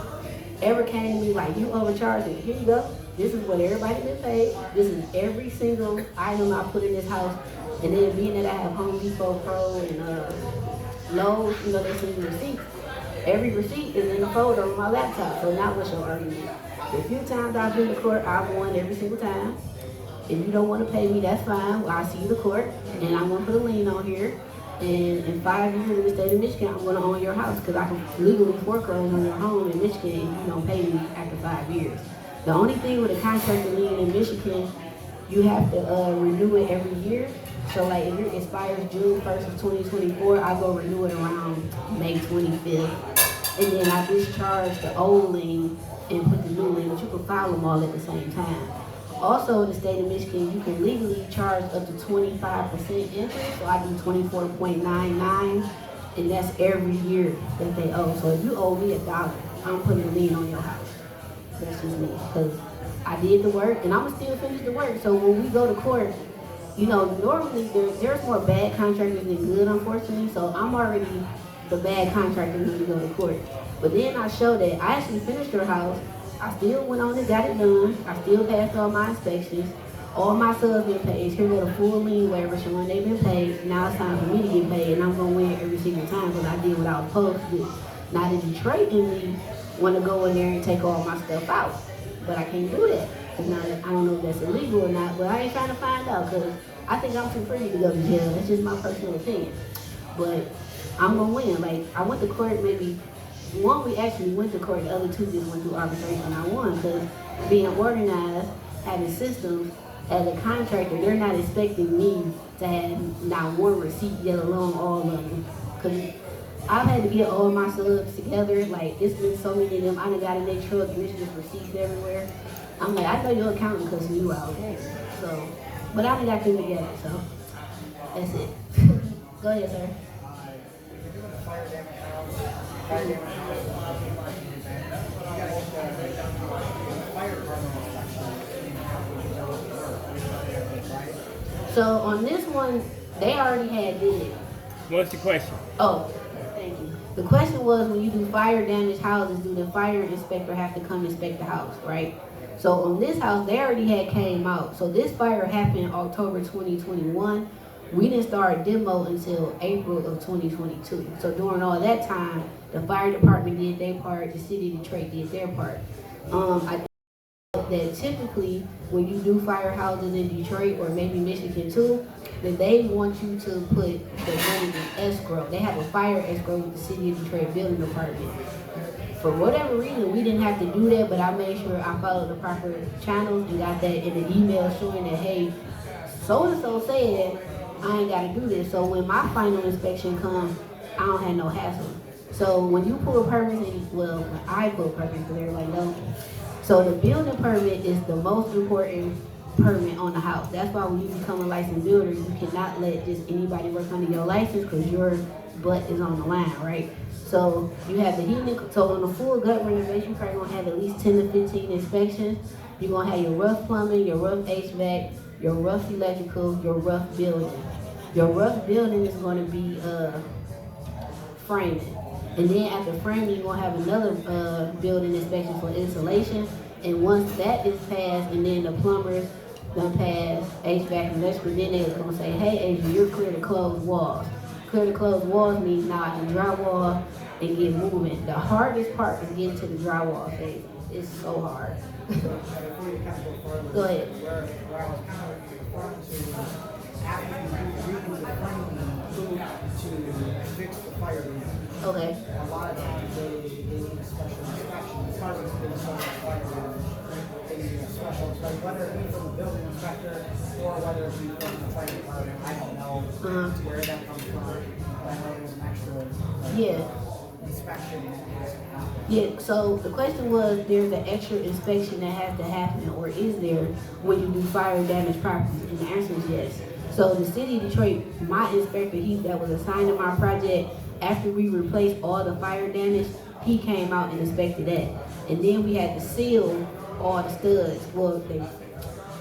ever came to me like, you overcharged me, here you go. This is what everybody been paid. This is every single item I put in this house. And then being that I have Home Depot Pro and Lowe's, you know, they send me receipts. Every receipt is in a folder on my laptop. So now what's your argument? The few times I've been to court, I've won every single time. If you don't want to pay me, that's fine. I'll see you to court, and I'm going to put a lien on here. And in 5 years in the state of Michigan, I'm going to own your house because I can legally foreclose on your home in Michigan if you don't pay me after 5 years. The only thing with a contractor lien in Michigan, you have to renew it every year. So like if it expires June 1st of 2024, I go renew it around May 25th. And then I discharge the old lien and put the new lien, but you can file them all at the same time. Also in the state of Michigan, you can legally charge up to 25% interest. So I do 24.99, and that's every year that they owe. So if you owe me $1, I'm putting a lien on your house. That's just me, because I did the work, and I'm gonna still finish the work. So when we go to court, you know, normally there's more bad contractors than good, unfortunately. So I'm already the bad contractor when we go to court. But then I show that I actually finished your house. I still went on and got it done. I still passed all my inspections. All my subs been paid. Here go the full lien waiver showing they've been paid. Now it's time for me to get paid, and I'm gonna win every single time because I did what I was supposed to do. Now the Detroit in me want to go in there and take all my stuff out, but I can't do that. Now, I don't know if that's illegal or not, but I ain't trying to find out because I think I'm too pretty to go to jail. That's just my personal opinion. But I'm gonna win. Like I went to court maybe. One, we actually went to court. The other 2 just went through arbitration. And I won because being organized, having systems, as a contractor, they're not expecting me to have not one receipt, yet alone all of them. Because I've had to get all my subs together. Like, it's been so many of them. I done got in their truck and it's just receipts everywhere. I'm like, I know your accountant because you out. So, but I done got them together, so that's it. Go ahead, sir. So on this one, they already had did it. What's the question? Oh, thank you. The question was, when you do fire damaged houses, do the fire inspector have to come inspect the house, right? So on this house, they already had came out. So this fire happened October 2021. We didn't start demo until April of 2022. So during all that time, the fire department did their part, the city of Detroit did their part. I think that typically when you do firehouses in Detroit or maybe Michigan too, that they want you to put the money in escrow. They have a fire escrow with the city of Detroit building department. For whatever reason, we didn't have to do that, but I made sure I followed the proper channels and got that in the email showing that, hey, so-and-so said I ain't got to do this. So when my final inspection comes, I don't have no hassle. So when you pull permits, well, when I pull permits, because everybody knows. So the building permit is the most important permit on the house. That's why when you become a licensed builder, you cannot let just anybody work under your license because your butt is on the line, right? So you have the heating. So on a full gut renovation, you're probably gonna have at least 10 to 15 inspections. You're gonna have your rough plumbing, your rough HVAC, your rough electrical, your rough building. Your rough building is gonna be framing. And then after framing, you're gonna have another building inspection for insulation. And once that is passed, and then the plumbers done pass HVAC and electrical, then they're gonna say, hey, Adrian, you're clear to close walls. Clear to close walls means now I can drywall and get moving. The hardest part is getting to the drywall phase. it's so hard. Before you kind of go further, Go ahead. where I was kind of referring to was after you do read the framing to fix the fire room. Okay. A lot of times they need a special inspection. Because it's been so much fire room, they need a special inspection, whether it be from the building inspector or whether it be from the fire department. I don't know where that comes from. But I know there's an extra Yeah. inspection that has to happen. Yeah, so the question was, there's an extra inspection that has to happen, or is there, when you do fire damage properties? And the answer is yes. So the city of Detroit, my inspector, that was assigned to my project, after we replaced all the fire damage, he came out and inspected that. And then we had to seal all the studs. Well,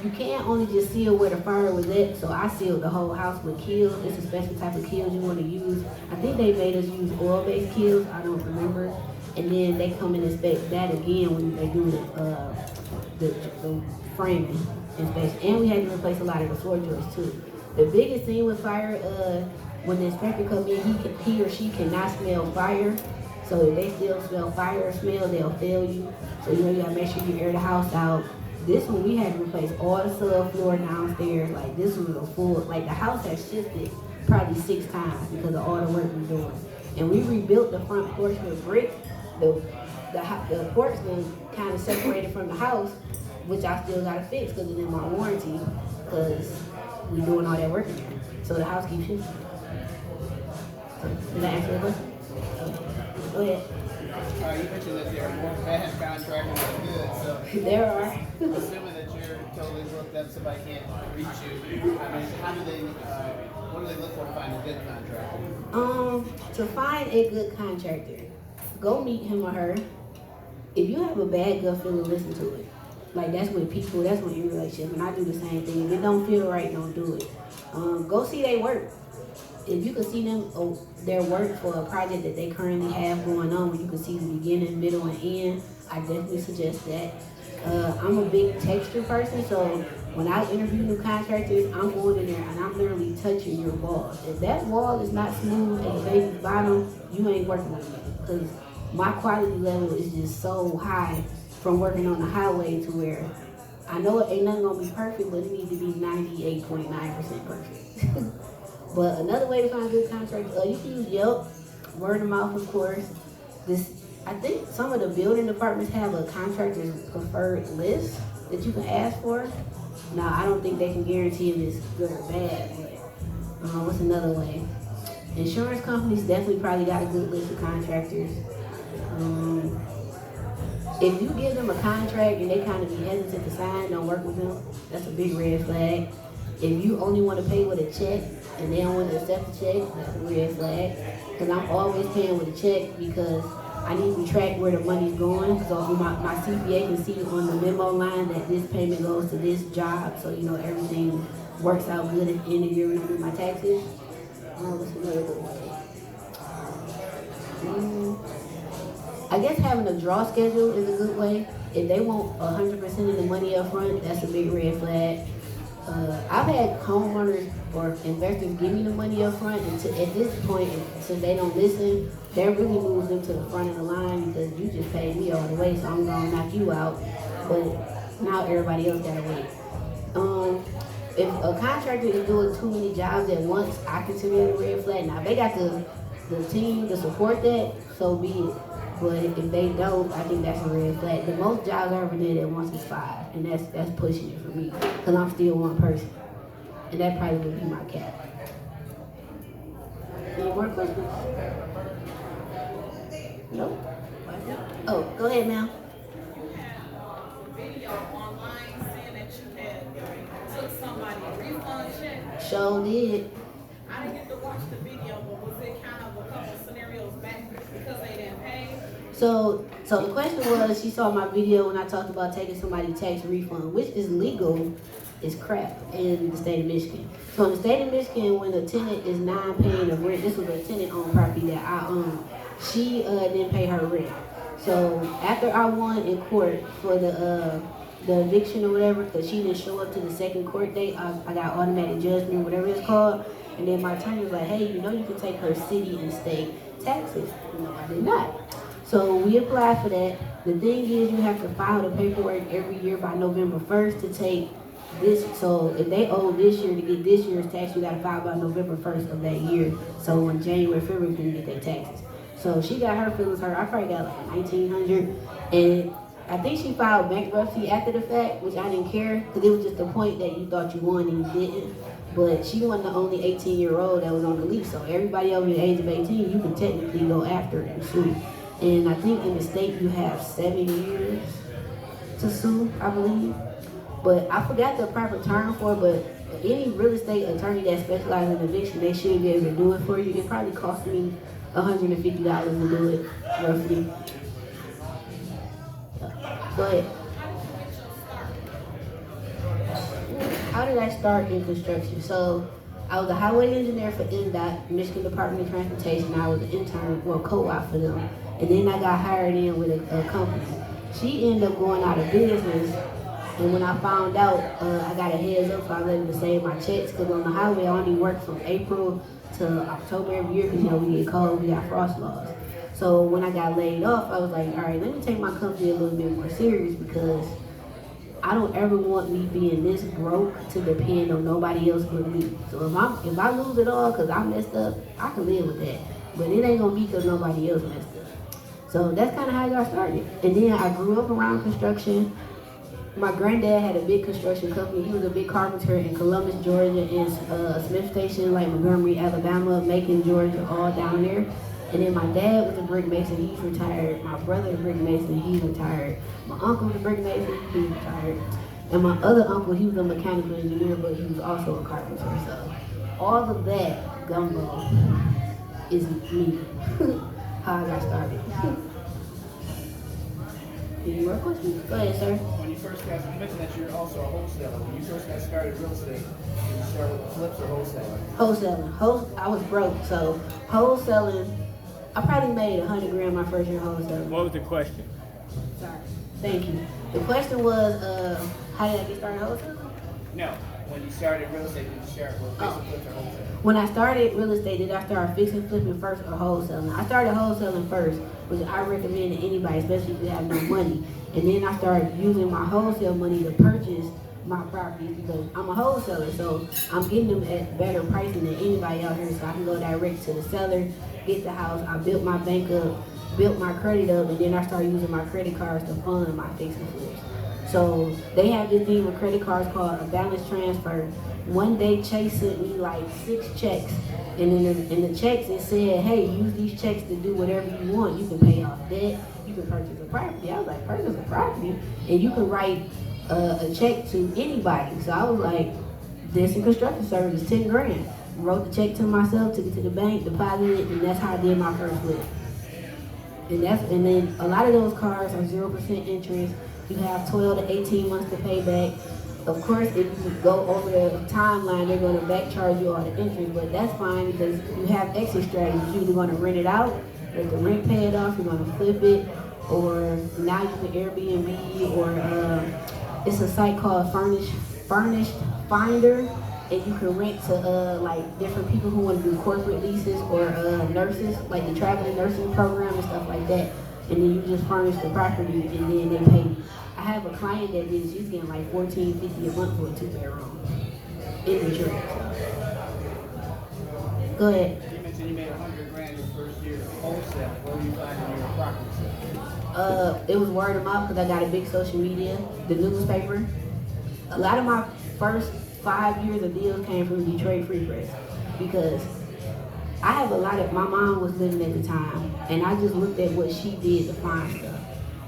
you can't only just seal where the fire was at, so I sealed the whole house with kills. It's a special type of kills you want to use. I think they made us use oil-based kills, I don't remember. And then they come and inspect that again when they do the framing inspection. And we had to replace a lot of the floor joists too. The biggest thing with fire, when the inspector comes in, he or she cannot smell fire. So if they still smell fire smell, they'll fail you. So you gotta make sure you air the house out. This one we had to replace all the subfloor downstairs. Like this was a full, like the house has shifted probably 6 times because of all the work we're doing. And we rebuilt the front porch with brick. The porch was kind of separated from the house, which I still gotta fix because it's in my warranty, because we doing all that work in there. So the house keeps shifting. Did I answer the question? Go ahead. You mentioned that there are more bad contractors than good, so There are. assuming that you're totally booked up, somebody can't reach you. I mean, how do they? What do they look for to find a good contractor? To find a good contractor, go meet him or her. If you have a bad gut feeling, listen to it. Like that's with people, that's with your relationship, and I do the same thing. If it don't feel right, don't do it. Go see their work. If you can see their work for a project that they currently have going on, where you can see the beginning, middle, and end, I definitely suggest that. I'm a big texture person, so when I interview new contractors, I'm going in there and I'm literally touching your walls. If that wall is not smooth at the base bottom, you ain't working with me. Because my quality level is just so high from working on the highway to where I know it ain't nothing gonna be perfect, but it needs to be 98.9% perfect. But another way to find a good contractor, you can use Yelp, word of mouth, of course. I think some of the building departments have a contractor's preferred list that you can ask for. Now, I don't think they can guarantee if it's good or bad, but what's another way? Insurance companies definitely probably got a good list of contractors. If you give them a contract and they kind of be hesitant to sign, don't work with them. That's a big red flag. If you only want to pay with a check and they don't want to accept the check, that's a red flag. Because I'm always paying with a check because I need to track where the money's going. So my CPA can see on the memo line that this payment goes to this job. So, everything works out good at the end of the year when I do my taxes. What's another good way? I guess having a draw schedule is a good way. If they want 100% of the money up front, that's a big red flag. I've had homeowners or investors give me the money up front, and at this point, since they don't listen, that really moves them to the front of the line because you just paid me all the way, so I'm gonna knock you out. But now everybody else gotta wait. If a contractor is doing too many jobs at once, I consider it a red flag. Now, if they got the team to support that, so be it. But if they don't, I think that's a red flag. The most jobs I ever did at once is 5, and that's pushing it for me because I'm still one person, and that probably would be my cap. Any more questions? No. Oh, go ahead, ma'am. Video online saying that you had took somebody refund check. Sure did. I didn't get to watch the video, but was it kind of a couple scenarios back because they didn't pay? So the question was, she saw my video when I talked about taking somebody's tax refund, which is legal, is crap in the state of Michigan. So in the state of Michigan, when a tenant is not paying the rent, this was a tenant-owned property that I own, she didn't pay her rent. So after I won in court for the eviction or whatever, because she didn't show up to the second court date, I got automatic judgment, whatever it's called. And then my attorney was like, hey, you can take her city and state taxes. No, I did not. So we applied for that. The thing is, you have to file the paperwork every year by November 1st to take this. So if they owe this year to get this year's tax, you gotta file by November 1st of that year. So in January, February, you can get their taxes. So she got her feelings hurt. I probably got like 1,900, and I think she filed bankruptcy after the fact, which I didn't care because it was just the point that you thought you won and you didn't. But she wasn't the only 18-year-old that was on the lease. So everybody over the age of 18, you can technically go after and sue. And I think in the state you have 7 years to sue, I believe. But I forgot the proper term for it, but any real estate attorney that specializes in eviction, they should be able to do it for you. It probably cost me $150 to do it, roughly. Go ahead. How did I start in construction? So I was a highway engineer for MDOT, Michigan Department of Transportation. I was an intern, well, co-op for them. And then I got hired in with a company. She ended up going out of business. And when I found out, I got a heads up, so I was able to save my checks. Because on the highway, I only work from April to October every year because, we get cold, we got frost laws. So when I got laid off, I was like, all right, let me take my company a little bit more serious because I don't ever want me being this broke to depend on nobody else but me. So if I lose it all because I messed up, I can live with that. But it ain't gonna be because nobody else messed up. So that's kind of how I got started. And then I grew up around construction. My granddad had a big construction company. He was a big carpenter in Columbus, Georgia, and Smith Station, like Montgomery, Alabama, Macon, Georgia, all down there. And then my dad was a brick mason, he's retired. My brother was a brick mason, he's retired. My uncle was a brick mason, he's retired. And my other uncle, he was a mechanical engineer, but he was also a carpenter. So all of that gumbo is me, how I got started. Any more questions? Go ahead, sir. When you first got, you mentioned that you're also a wholesaler. When you first got started in real estate, did you start with flips or wholesaling? Wholesaling. I was broke, so wholesaling, I probably made 100 grand my first year wholesaling. What was the question? Sorry. Thank you. The question was, how did I get started wholesaling? No. When you started real estate, did you start with fix and flips or wholesaling? When I started real estate, did I start fixing, flipping first or wholesaling? I started wholesaling first, which I recommend to anybody, especially if you have no money. And then I started using my wholesale money to purchase my properties because I'm a wholesaler, so I'm getting them at better pricing than anybody out here, so I can go direct to the seller, get the house. I built my bank up, built my credit up, and then I started using my credit cards to fund my fix and flips. So they have this thing with credit cards called a balance transfer. One day Chase sent me like 6 checks, and in the checks it said, hey, use these checks to do whatever you want. You can pay off debt, you can purchase a property. I was like, purchase a property? And you can write a check to anybody. So I was like, this and construction service, 10 grand. Wrote the check to myself, took it to the bank, deposited it, and that's how I did my first flip. And then a lot of those cards are 0% interest. You have 12 to 18 months to pay back. Of course, if you go over the timeline, they're going to back charge you all the interest, but that's fine because you have exit strategies. You're either going to rent it out, let the rent pay it off, you're going to flip it, or now you can Airbnb, or it's a site called Furnished Finder, and you can rent to like different people who want to do corporate leases or nurses, like the traveling nursing program and stuff like that. And then you just furnish the property and then they pay you. I have a client that did, she's getting like $14.50 a month for a 2-bedroom in Detroit. Go ahead. You mentioned you made 100 grand your first year wholesale. What were you finding in your property sale? It was word of mouth because I got a big social media, the newspaper. A lot of my first 5 years of deals came from Detroit Free Press because I have my mom was living at the time, and I just looked at what she did to find stuff.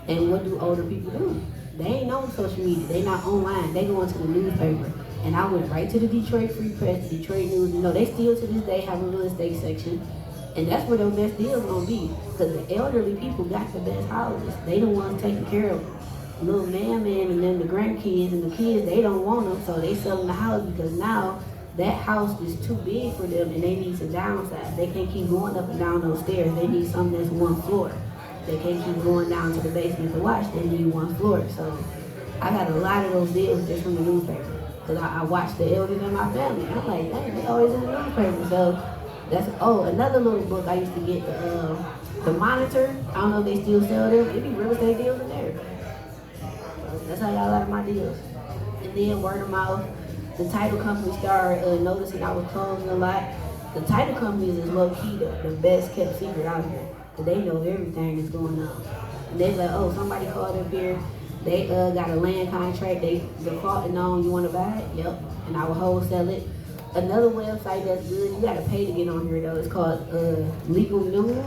And what do older people do? They ain't on social media, they not online, they go into the newspaper. And I went right to the Detroit Free Press, Detroit News. They still to this day have a real estate section. And that's where their best deals gonna be. Because the elderly people got the best houses. They the ones taking care of little man and then the grandkids and the kids, they don't want them, so they selling the house because now that house is too big for them and they need to downsize. They can't keep going up and down those stairs. They need something that's one floor. They can't keep going down to the basement to watch. They need one floor. So I got a lot of those deals just from the newspaper because I watch the elders in my family. I'm like, dang, they always in the newspaper. So that's another little book I used to get. The Monitor, I don't know if they still sell them. It be real estate deals in there. That's how I got a lot of my deals. And then word of mouth, the title company started noticing I was closing a lot. The title companies is low key the best kept secret out here. Cause they know everything that's going on. And they like, oh, somebody called up here. They got a land contract. They defaulting on. You want to buy it? Yep. And I will wholesale it. Another website that's good. You got to pay to get on here though. It's called Legal News.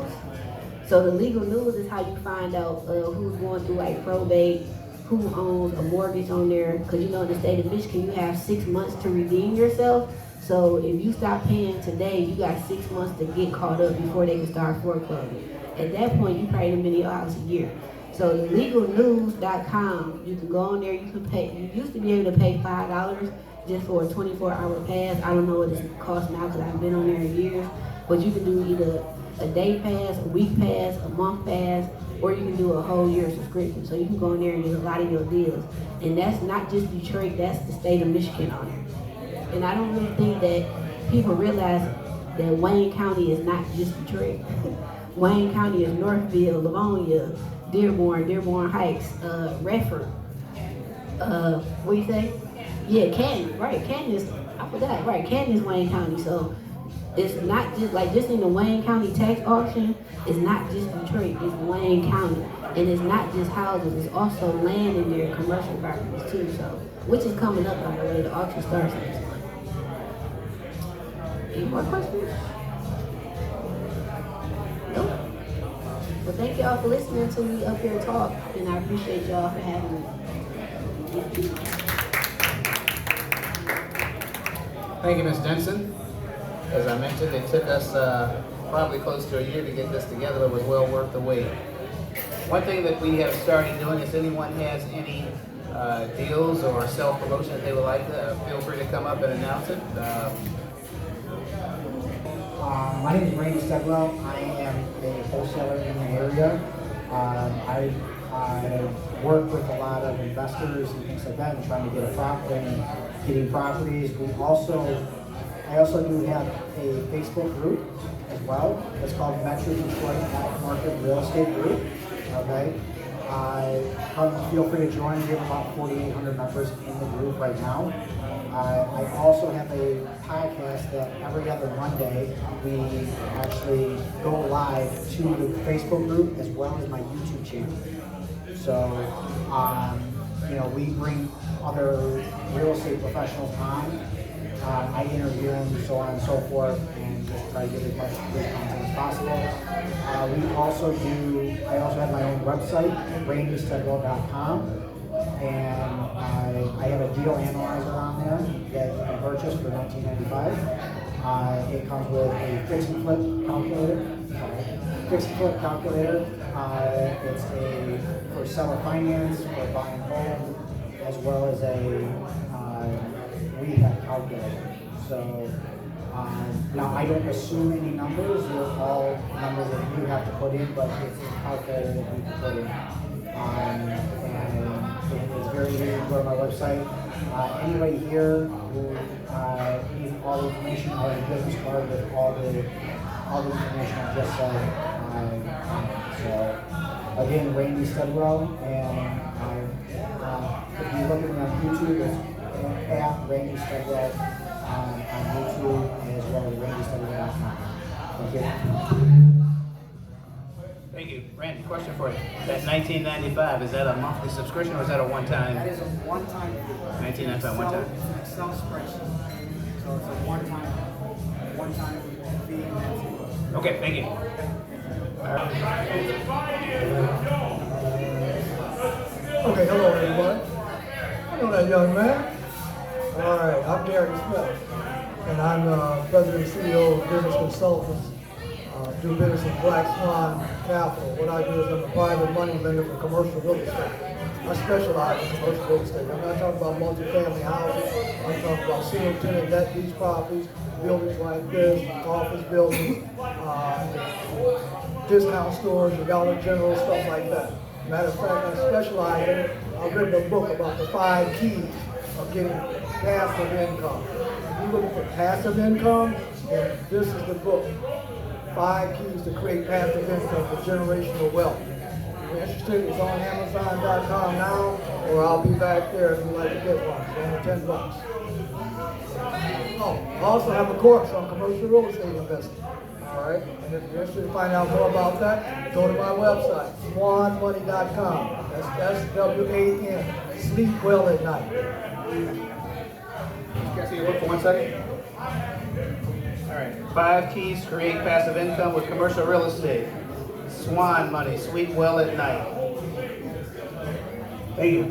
So the Legal News is how you find out who's going through like probate, who owns a mortgage on there. Cause you know in the state of Michigan you have 6 months to redeem yourself. So if you stop paying today, you got 6 months to get caught up before they can start foreclosing. At that point, you probably been in your house a year. So legalnews.com, you can go on there, you can pay, you used to be able to pay $5 just for a 24-hour pass. I don't know what it costs now because I've been on there in years. But you can do either a day pass, a week pass, a month pass, or you can do a whole year subscription. So you can go in there and get a lot of your deals. And that's not just Detroit, that's the state of Michigan on there. And I don't really think that people realize that Wayne County is not just Detroit. Wayne County is Northville, Livonia, Dearborn Heights, Redford. What do you say? Yeah, Canton, right, Canton is, I forgot, right, Canton is Wayne County. So it's not just, like just in the Wayne County tax auction, it's not just Detroit, it's Wayne County. And it's not just houses, it's also land in there, commercial properties too, so, which is coming up by the way, the auction starts next month. Any more questions? Nope. Well, thank y'all for listening to me up here talk, and I appreciate y'all for having me. Thank you, Ms. Denson. As I mentioned, it took us probably close to a year to get this together, but it was well worth the wait. One thing that we have started doing is anyone has any deals or self-promotion that they would like to, feel free to come up and announce it. My name is Randy Stedwell. I am a wholesaler in the area. I work with a lot of investors and things like that and trying to get a profit and getting properties. I also do have a Facebook group as well. It's called Metro Detroit Market Real Estate Group. Okay. Feel free to join. We have about 4,800 members in the group right now. I also have a podcast that every other Monday we actually go live to the Facebook group as well as my YouTube channel. So, we bring other real estate professionals on. I interview them, so on and so forth, and just try to get as much good content as possible. I also have my own website, randystedwell.com. And I have a deal analyzer on there that you can purchase for $19.95. It comes with a fix and flip calculator. It's for seller finance, for buying home, as well as a rehab calculator. So now I don't assume any numbers. They're all numbers that you have to put in, but it's a calculator that you can put in. And it's very easy to go to my website. Anybody here who needs all the information, I have a business card with all the information I just said. So again, Randy Stedwell, and if you look at me on YouTube, it's at Randy Stedwell on YouTube as well as randystedwell.com. Thank you. Thank you. Randy, question for you. That $19.95, is that a monthly subscription or is that a one-time? That is a one-time fee. $19.95 one time. It's an Excel spreadsheet. So it's a one-time fee and that's it. Okay, thank you. Okay, hello everyone. I know that young man. All right, I'm Gary Smith, and I'm President and CEO of Business Consultants. Do business in Black Swan Capital. What I do is I'm a private money lender for commercial real estate. I specialize in commercial real estate. I'm not talking about multifamily houses. I'm talking about single tenant net lease properties, buildings like this, office buildings, discount stores, the Dollar General, stuff like that. Matter of fact, I specialize in it. I've written a book about the 5 keys of getting passive income. If you're looking for passive income, then this is the book. 5 keys to create passive income for generational wealth. If you're interested, it's on Amazon.com now, or I'll be back there if you'd like to get one. It's only $10. Oh, I also have a course on commercial real estate investing. All right, and if you're interested to find out more about that, go to my website, swanmoney.com. That's SWAN. Sleep well at night. Can I see your book for 1 second? All right. 5 keys to create passive income with commercial real estate. Swan Money. Sleep well at night. Thank you.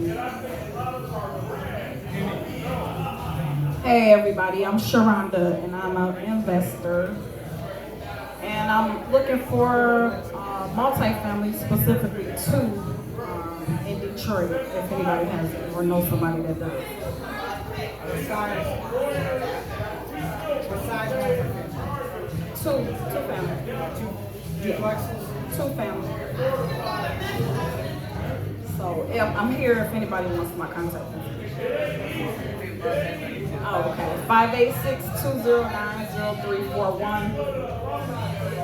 Hey everybody, I'm Sharonda and I'm an investor. And I'm looking for multifamily, specifically 2 in Detroit, if anybody has it or knows somebody that does. What size home? 2 family. Duplexes? 2 family. So yeah, I'm here if anybody wants my contact information. Oh, okay. 586-209-0341.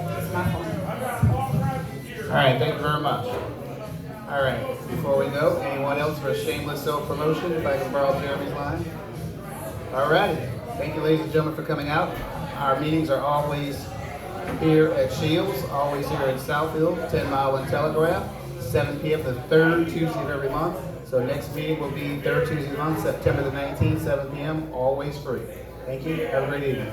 That's my phone. All right, thank you very much. All right, before we go, anyone else for a shameless self-promotion, if I can borrow Jeremy's line? All righty, thank you ladies and gentlemen for coming out. Our meetings are always here at Shields, always here in Southfield, 10 Mile and Telegraph, 7 p.m. the 3rd Tuesday of every month. So next meeting will be 3rd Tuesday of the month, September the 19th, 7 p.m., always free. Thank you, have a great evening.